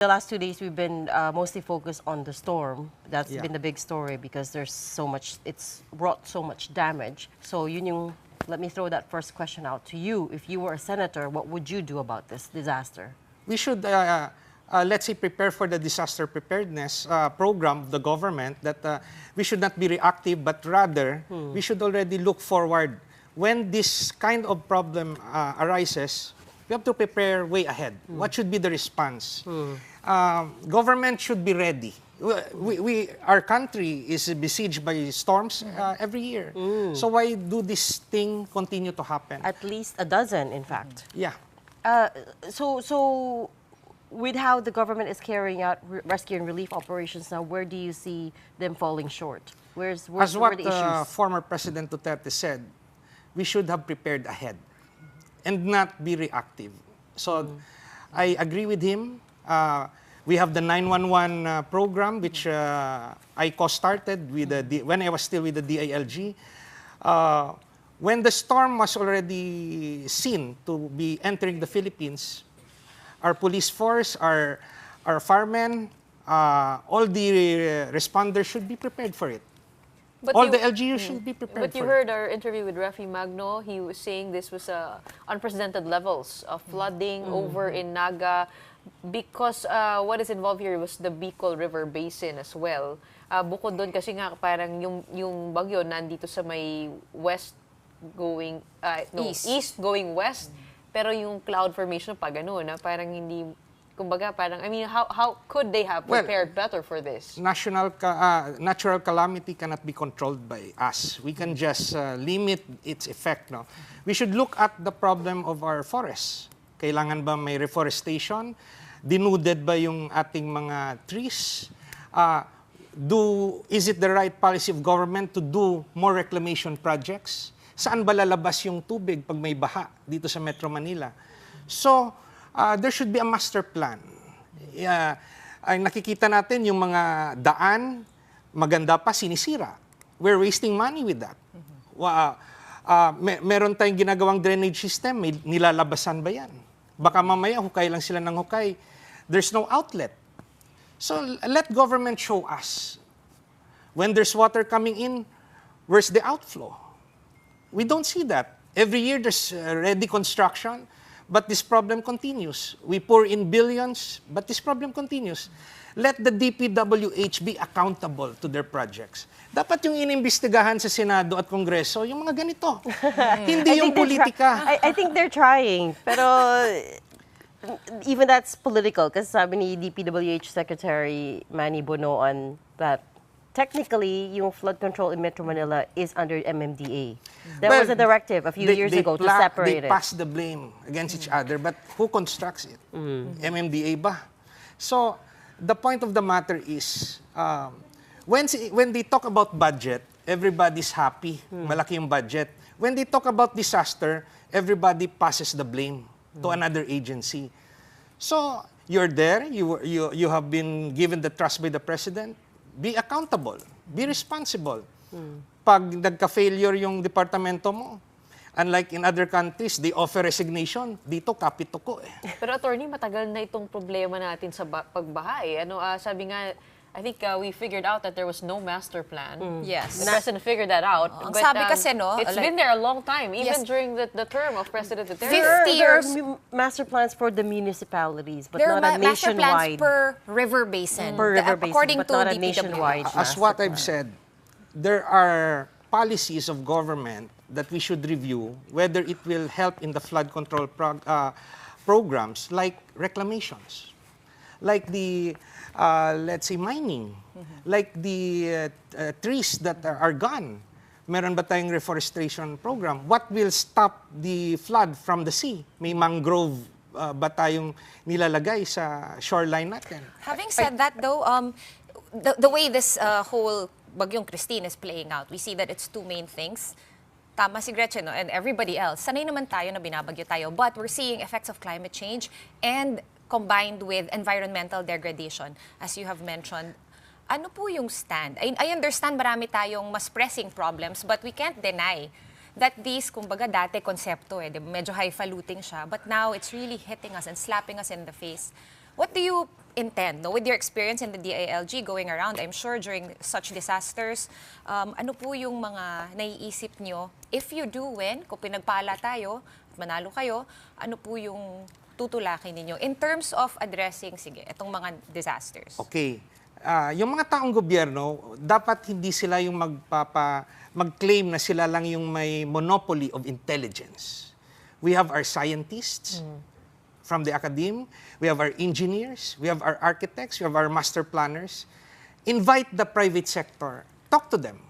The last 2 days, we've been mostly focused on the storm. That's been the big story because there's so much, it's wrought so much damage. So let me throw that first question out to you. If you were a senator, what would you do about this disaster? We should, let's say, prepare for the disaster preparedness program of the government, that we should not be reactive, but rather we should already look forward. When this kind of problem arises, we have to prepare way ahead. What should be the response? Government should be ready. Our country is besieged by storms every year. So why do this thing continue to happen? At least a dozen, in fact. Yeah. So with how the government is carrying out rescue and relief operations now, where do you see them falling short? Where's As where what the issues? Former President Duterte said, we should have prepared ahead and not be reactive. So I agree with him. We have the 911 program, which I co-started with when I was still with the DILG. When the storm was already seen to be entering the Philippines, our police force, our firemen, all the responders should be prepared for it. But all the LGUs should be prepared for it. But you heard our interview with Rafi Magno. He was saying this was unprecedented levels of flooding over in Naga because what is involved here was the Bicol River Basin as well. Bukod doon kasi nga parang yung bagyo nandito sa may east going west. Pero yung cloud formation pa gano'n, parang hindi, kumbaga parang, I mean, how could they have prepared better for this? Natural calamity cannot be controlled by us. We can just limit its effect. No? We should look at the problem of our forests. Kailangan ba may reforestation? Denuded ba yung ating mga trees? Is it the right policy of government to do more reclamation projects? Saan ba lalabas yung tubig pag may baha dito sa Metro Manila? So, there should be a master plan. Ay nakikita natin yung mga daan, maganda pa, sinisira. We're wasting money with that. Meron tayong ginagawang drainage system, may nilalabasan ba yan? Baka mamaya hukay lang sila ng hukay. There's no outlet. So let government show us. When there's water coming in, where's the outflow? We don't see that. Every year there's ready construction, but this problem continues. We pour in billions, but this problem continues. Let the DPWH be accountable to their projects. Dapat yung inimbestigahan sa Senado at Kongreso, yung mga ganito. Hindi yung politika. I think they're trying, pero even that's political. Kasi sabi ni DPWH Secretary Manny Bono on that, technically, yung flood control in Metro Manila is under MMDA. There was a directive a few years ago to separate it. They pass the blame against each other, but who constructs it? MMDA ba? So, the point of the matter is, when they talk about budget, everybody's happy. Malaki yung budget. When they talk about disaster, everybody passes the blame to another agency. So, you're there, you have been given the trust by the President. Be accountable. Be responsible. Pag nagka-failure yung departamento mo, unlike in other countries, they offer resignation. Dito, kapituko eh. Pero attorney, matagal na itong problema natin sa pagbaha eh. Sabi nga, I think we figured out that there was no master plan. Yes. The President figured that out. Ang But, sabi kasi, no, it's like, been there a long time, even yes, during the term of President Duterte. 50 There years. are master plans for the municipalities, but There are not a master plans nationwide. per river basin. Per river basin, according but to not a DPWH. nationwide. As what I've said, there are policies of government that we should review, whether it will help in the flood control programs like reclamations, like the, let's say, mining, like the trees that are gone. Meron ba tayong reforestation program? What will stop the flood from the sea? May mangrove ba tayong nilalagay sa shoreline natin? Having said that, though, the way this whole Bagyong Christine is playing out, we see that it's two main things. Tama si Gretchen, no? And everybody else. Sanay naman tayo na binabagyo tayo, but we're seeing effects of climate change and combined with environmental degradation, as you have mentioned. Ano po yung stand? I understand marami tayong mas pressing problems, but we can't deny that these, kumbaga dati konsepto medyo highfalutin siya, but now it's really hitting us and slapping us in the face. What do you intend? No? With your experience in the DILG going around, I'm sure during such disasters, ano po yung mga naiisip nyo? If you do win, kung pinagpala tayo, manalo kayo, ano po yung tutulakin ninyo in terms of addressing, sige, itong mga disasters? Okay. Yung mga taong gobyerno, dapat hindi sila yung mag-claim na sila lang yung may monopoly of intelligence. We have our scientists from the academe, we have our engineers, we have our architects, we have our master planners. Invite the private sector. Talk to them.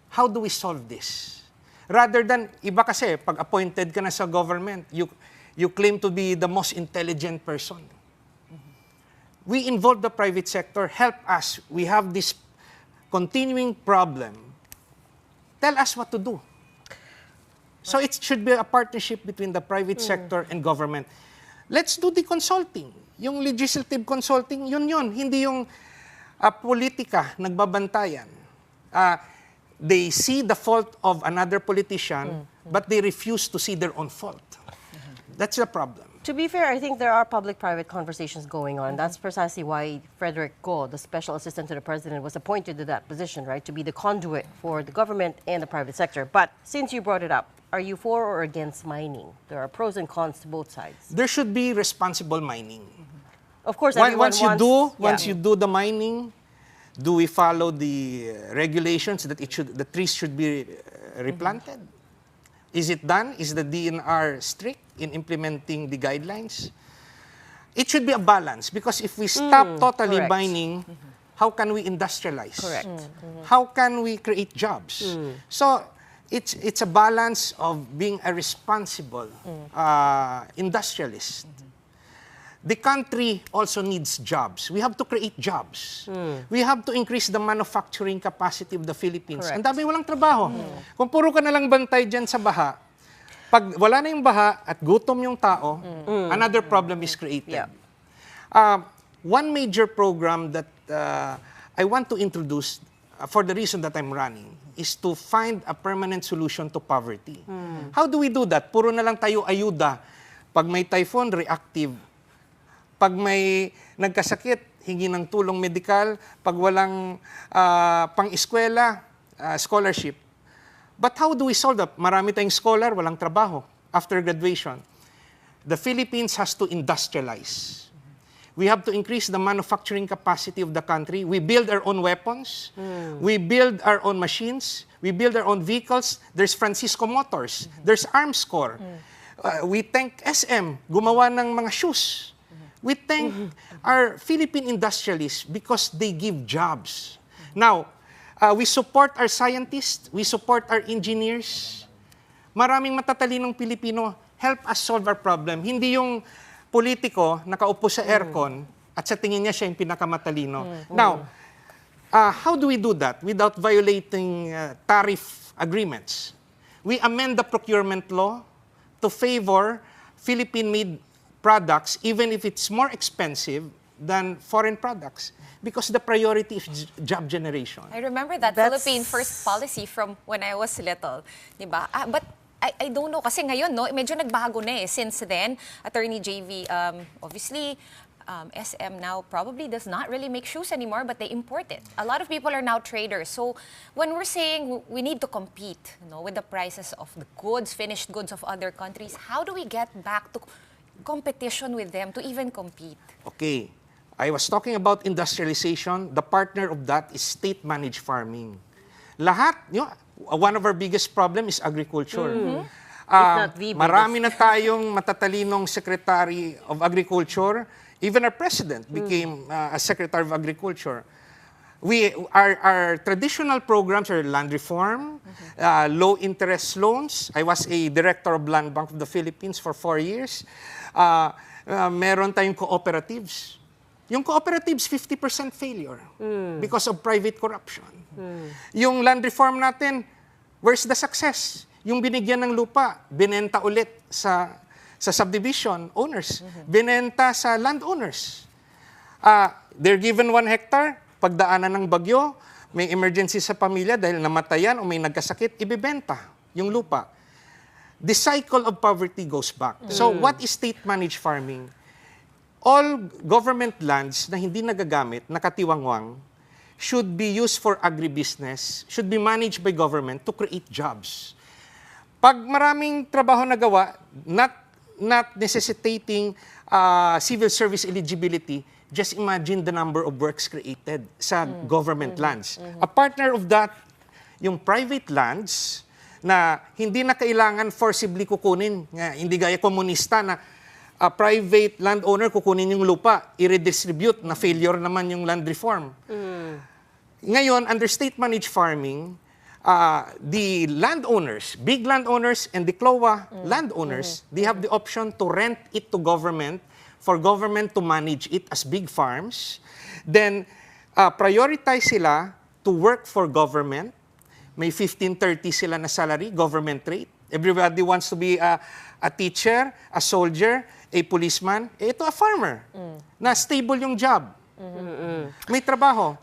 How do we solve this? Rather than, iba kasi, pag appointed ka na sa government, you claim to be the most intelligent person. We involve the private sector, help us. We have this continuing problem. Tell us what to do. So it should be a partnership between the private sector and government. Let's do the consulting. Yung legislative consulting, yun. Hindi yung politika, nagbabantayan. They see the fault of another politician, but they refuse to see their own fault. That's the problem. To be fair, I think there are public-private conversations going on. That's precisely why Frederick Go, the special assistant to the president, was appointed to that position, right? To be the conduit for the government and the private sector. But since you brought it up, are you for or against mining? There are pros and cons to both sides. There should be responsible mining. Of course, everyone Once you do the mining, do we follow the regulations that the trees should be replanted? Is it done? Is the DNR strict in implementing the guidelines? It should be a balance, because if we stop totally correct. mining, how can we industrialize? Correct. How can we create jobs? So it's a balance of being a responsible industrialist. The country also needs jobs. We have to create jobs. We have to increase the manufacturing capacity of the Philippines. Correct. Ang dami walang trabaho. Kung puro ka na lang bantay dyan sa baha, pag wala na yung baha at gutom yung tao, another problem is created. Yeah. One major program that I want to introduce for the reason that I'm running is to find a permanent solution to poverty. How do we do that? Puro na lang tayo ayuda. Pag may typhoon, reactive. Pag may nagkasakit, hingi ng tulong medikal. Pag walang pang-eskwela, scholarship. But how do we solve that? Marami tayong scholar, walang trabaho after graduation. The Philippines has to industrialize. We have to increase the manufacturing capacity of the country. We build our own weapons. We build our own machines. We build our own vehicles. There's Francisco Motors. There's Arms Corps. We thank SM, gumawa ng mga shoes. We thank our Philippine industrialists because they give jobs. Now, we support our scientists, we support our engineers. Maraming matatalinong Pilipino, help us solve our problem. Hindi yung politiko nakaupo sa aircon at sa tingin niya siya yung pinakamatalino. Now, how do we do that without violating tariff agreements? We amend the procurement law to favor Philippine-made products, even if it's more expensive than foreign products, because the priority is job generation. I remember that Philippine first policy from when I was little, diba? But I don't know, kasi ngayon, no, medyo nagbago na eh. Since then, Attorney Jayvee, obviously, SM now probably does not really make shoes anymore, but they import it. A lot of people are now traders. So when we're saying we need to compete, with the prices of the goods, finished goods of other countries, how do we get back to competition with them to even compete? Okay. I was talking about industrialization. The partner of that is state-managed farming. Lahat, one of our biggest problem is agriculture. not the biggest. Marami na tayong matatalinong Secretary of Agriculture. Even our President became a Secretary of Agriculture. Our traditional programs are land reform, low-interest loans. I was a director of Land Bank of the Philippines for 4 years. Meron tayong cooperatives. Yung cooperatives, 50% failure because of private corruption. Yung land reform natin, where's the success? Yung binigyan ng lupa, binenta ulit sa subdivision owners, binenta sa landowners. They're given 1 hectare, pagdaanan ng bagyo, may emergency sa pamilya dahil namatayan o may nagkasakit, ibibenta yung lupa. The cycle of poverty goes back. So what is state-managed farming? all government lands na hindi nagagamit, nakatiwangwang, should be used for agribusiness, should be managed by government to create jobs. Pag maraming trabaho nagawa, not necessitating civil service eligibility, just imagine the number of works created sa government lands. A partner of that, yung private lands na hindi na kailangan forcibly kukunin. Hindi gaya komunista na a private landowner kukunin yung lupa, i-redistribute, na failure naman yung land reform. Ngayon, under state-managed farming, the landowners, big landowners and the CLOA landowners, they have the option to rent it to government for government to manage it as big farms. Then, prioritize sila to work for government. May 15-30 sila na salary, government rate. Everybody wants to be a teacher, a soldier, a policeman. Ito, a farmer. Na stable yung job. May trabaho.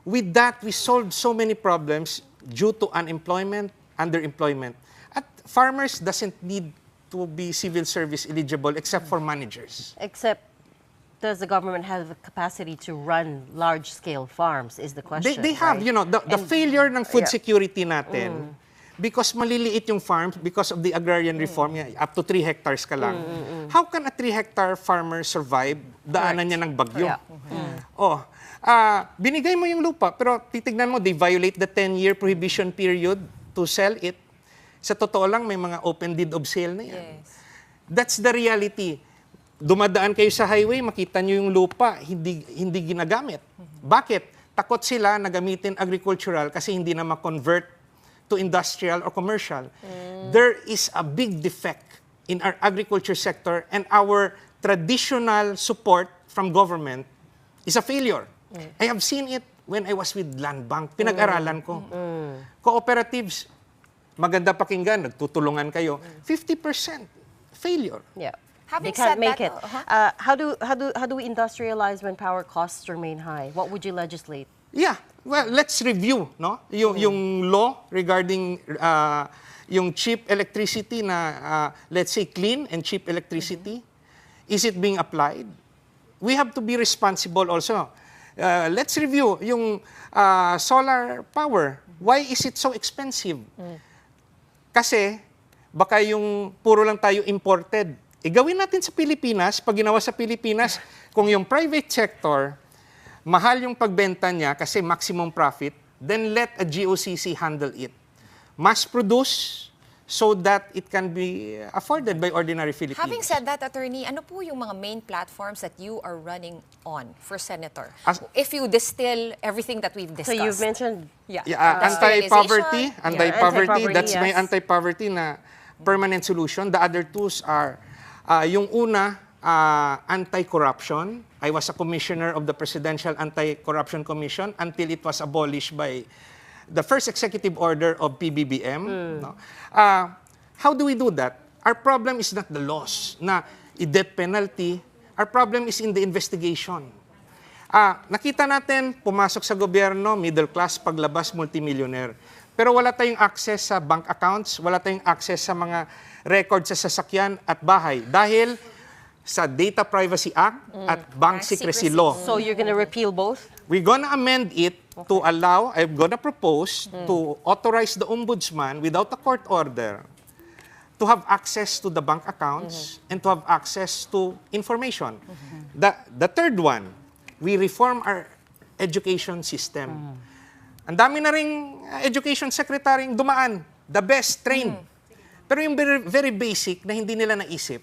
With that, we solved so many problems due to unemployment, underemployment. At farmers doesn't need to be civil service eligible except for managers. Except, does the government have the capacity to run large-scale farms is the question, They have, right? you know, the failure ng food yeah. security natin, because maliliit yung farms, because of the agrarian reform, up to 3 hectares ka lang. How can a 3-hectare farmer survive? Daanan niya ng bagyo. Yeah. Binigay mo yung lupa, pero titignan mo, they violate the 10-year prohibition period to sell it. Sa totoo lang, may mga open deed of sale na yan. Yes. That's the reality. Dumadaan kayo sa highway, makita nyo yung lupa, hindi ginagamit. Bakit? Takot sila na gamitin agricultural kasi hindi na ma-convert to industrial or commercial. There is a big defect in our agriculture sector, and our traditional support from government is a failure. I have seen it when I was with Land Bank. Pinag-aralan ko. Cooperatives, maganda pakinggan, nagtutulungan kayo. 50% failure. Yeah. Having They can't said make that, it. How do we industrialize when power costs remain high? What would you legislate? Yeah, well, let's review, no? Yung law regarding yung cheap electricity na let's say clean and cheap electricity. Is it being applied? We have to be responsible also. Let's review yung solar power. Why is it so expensive? Kasi baka yung puro lang tayo imported. Gawin natin sa Pilipinas, pag ginawa sa Pilipinas, kung yung private sector, mahal yung pagbenta niya kasi maximum profit, then let a GOCC handle it. Mass produce so that it can be afforded by ordinary Filipinos. Having said that, Attorney, ano po yung mga main platforms that you are running on for Senator? If you distill everything that we've discussed. So you've mentioned Anti-poverty, anti-poverty, that's my yes. anti-poverty na permanent solution. The other two are, yung una, anti-corruption. I was a commissioner of the Presidential Anti-Corruption Commission until it was abolished by the first executive order of PBBM. No? How do we do that? Our problem is not the laws na i-death penalty. Our problem is in the investigation. Nakita natin, pumasok sa gobyerno, middle class, paglabas, multimillionaire. Pero wala tayong access sa bank accounts, wala tayong access sa mga records sa sasakyan at bahay dahil sa Data Privacy Act at Bank Secrecy Law. So you're going to repeal both? We're gonna amend it to allow, I'm gonna propose to authorize the ombudsman without a court order to have access to the bank accounts and to have access to information. The third one, we reform our education system. Ang dami na ring education secretary dumaan, the best trained. Pero yung very basic na hindi nila naisip,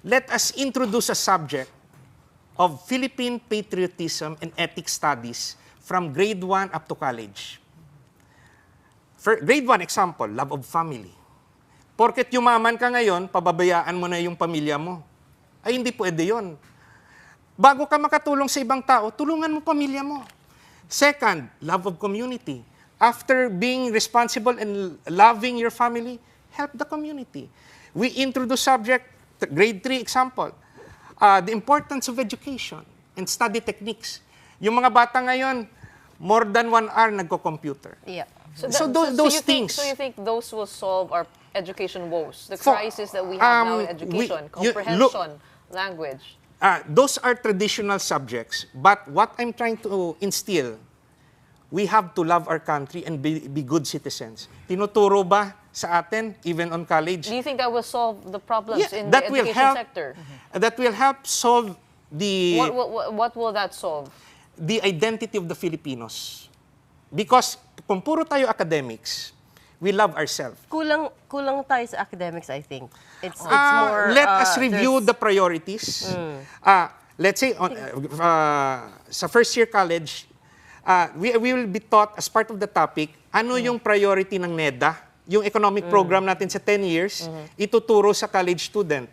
let us introduce a subject of Philippine patriotism and ethics studies from grade 1 up to college. For grade 1 example, love of family. Porket yumaman ka ngayon, pababayaan mo na yung pamilya mo. Ay, hindi pwede yun. Bago ka makatulong sa ibang tao, tulungan mo pamilya mo. Second, love of community. After being responsible and loving your family, help the community. We introduce subject, grade 3 example, the importance of education and study techniques. Yung mga bata ngayon, more than 1 hour nagko-computer. Yeah. Those things. So you think those will solve our education woes, the crisis that we have now in education, comprehension, language? Those are traditional subjects, but what I'm trying to instill, we have to love our country and be good citizens. Tinuturo ba sa atin, even on college? Do you think that will solve the problems in the that will education help, sector? That will help solve the What will that solve? the identity of the Filipinos. Because kung puro tayo academics, we love ourselves. Kulang tayo sa academics, I think. It's more... Let us review there's- the priorities. Let's say, sa first year college, we will be taught as part of the topic, ano yung priority ng NEDA, yung economic program natin sa 10 years, ituturo sa college student.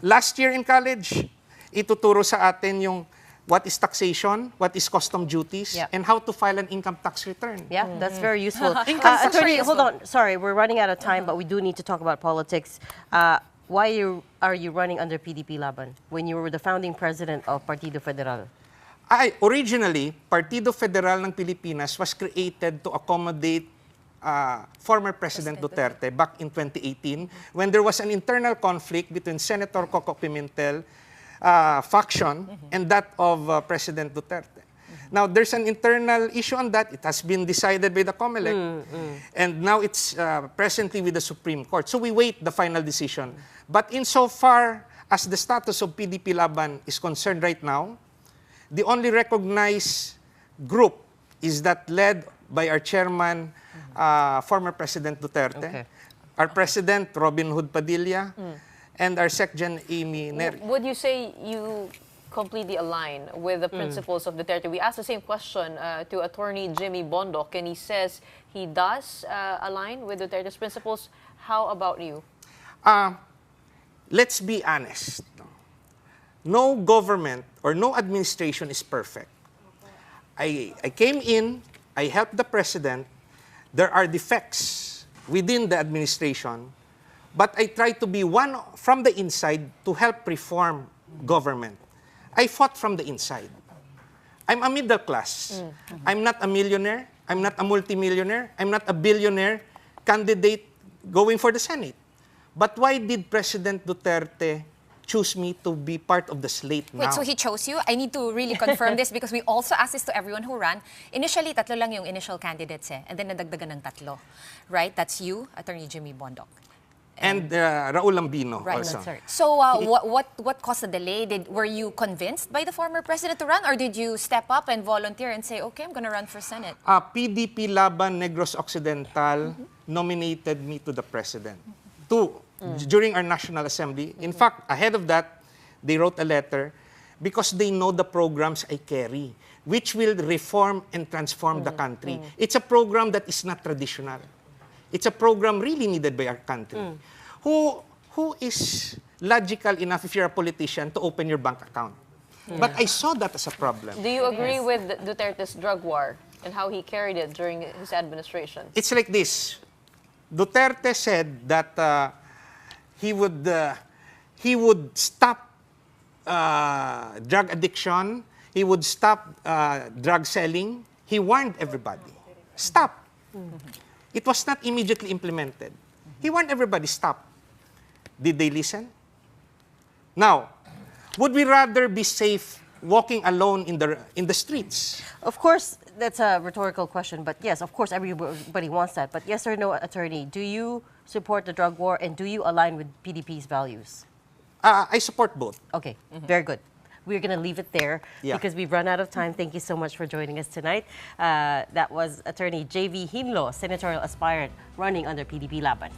Last year in college, ituturo sa atin yung what is taxation, what is custom duties, Yeah. and how to file an income tax return. Yeah, that's very useful. tax Attorney, is hold on. Sorry, we're running out of time, but we do need to talk about politics. Why are you running under PDP-Laban when you were the founding president of Partido Federal? Originally, Partido Federal ng Pilipinas was created to accommodate former President Duterte back in 2018 when there was an internal conflict between Senator Coco Pimentel faction and that of President Duterte. Now, there's an internal issue on that. It has been decided by the COMELEC. And now it's presently with the Supreme Court. So we wait the final decision. But insofar as the status of PDP-Laban is concerned right now, the only recognized group is that led by our chairman, former President Duterte, Okay. our president, Robin Hood Padilla, and our SecGen, Amy Neri. Would you say you completely align with the principles of Duterte? We asked the same question to Attorney Jimmy Bondoc, and he says he does align with Duterte's principles. How about you? Let's be honest. No government or no administration is perfect. I came in, I helped the president. There are defects within the administration, but I try to be one from the inside to help reform government. I fought from the inside. I'm a middle class. I'm not a millionaire. I'm not a multimillionaire. I'm not a billionaire candidate going for the Senate. But why did President Duterte choose me to be part of the slate now? Wait, so he chose you? I need to really confirm this because we also asked this to everyone who ran. Initially, tatlo lang yung initial candidates and then nadagdagan ng tatlo. Right? That's you, Attorney Jimmy Bondoc. And Raul Lambino Right. also. That's right. So what caused the delay? Were you convinced by the former president to run or did you step up and volunteer and say, okay, I'm going to run for Senate? PDP-Laban Negros Occidental nominated me to the president during our National Assembly. In fact, ahead of that, they wrote a letter because they know the programs I carry, which will reform and transform the country. It's a program that is not traditional. It's a program really needed by our country. Who is logical enough if you're a politician to open your bank account? But I saw that as a problem. Do you agree with Duterte's drug war and how he carried it during his administration? It's like this. Duterte said that he would stop drug addiction. He would stop drug selling. He warned everybody, stop. It was not immediately implemented. He warned everybody, stop. Did they listen? Now, would we rather be safe walking alone in the streets? Of course, that's a rhetorical question, but yes, of course, everybody wants that. But yes or no, Attorney, do you support the drug war and do you align with PDP's values? I support both. Okay, very good. We're going to leave it there because we've run out of time. Thank you so much for joining us tonight. That was Attorney Jayvee Hinlo, Senatorial aspirant running under PDP-Laban.